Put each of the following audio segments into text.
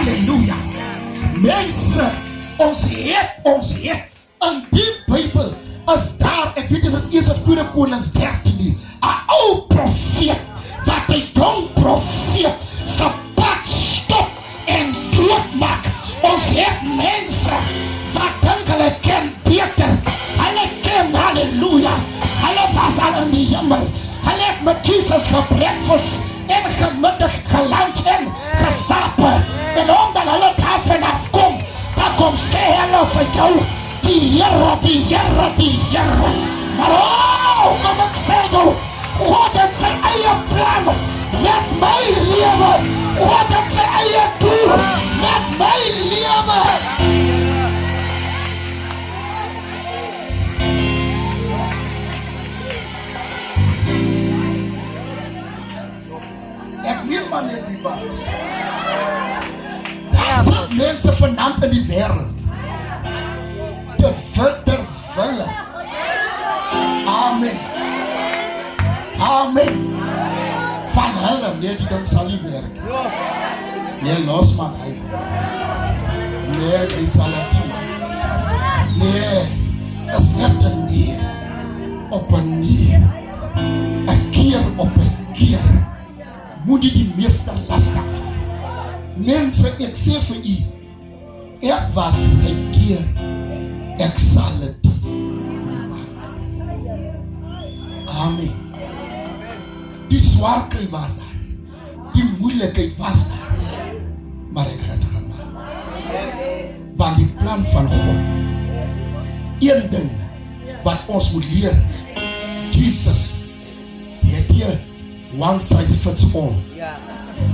Halleluja. Mense, ons het in die Bybel is daar, ek weet is het 1 of 2 Konings 13 nie, 'n ou profeet wat 'n jong profeet se pad stop en doodmaak. Ons het mense wat dink hulle ken beter. Hulle ken, halleluja, hulle was al in die hemel. Hulle het met Jesus gebreakfast en gemiddag geland en geslapen. En omdat hulle daarvan afkom, dan kom sê hulle vir jou, die Here. Maar kom ek sê jou, God het sy eie plan met my lewe. God het sy eie doel met my lewe. Ek meen maar net die baas. Daar sit mense vanaand in die wêreld. Ter wille. Amen. Van hulle, nee, die ding sal nie werk. Nee, los man hy. Nee, hy sal het nie. Nee, is net een nee. Op een nee. Een keer op een keer. Moet jy die meester lastig val. Mense, ek sê vir u, ek was een keer, ek sal het maak. Amen. Die zwaar kry was daar, die moeilijkheid was daar, maar ek het gemaak. Want die plan van God, een ding wat ons moet leer, Jesus het hier one size fits all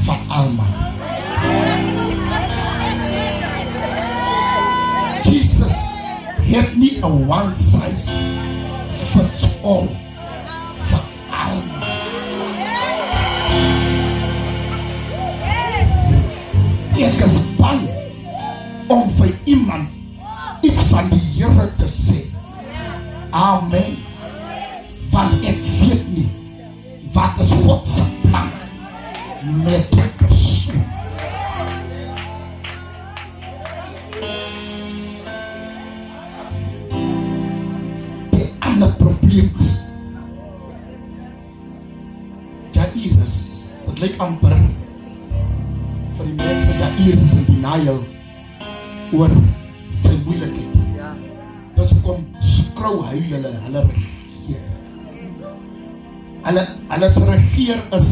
van almal. Jesus het nie 'n one size fits all van almal. Ek is bang om vir iemand iets van die Here te sê. Amen. Want ek weet nie wat is God se plan met die persoon. Die ander probleem is Jairus, het lyk amper vir die mense, Jairus is in denial oor sy moeilikheid. Dus kom skrou huil hulle regeer. Hulle regeer is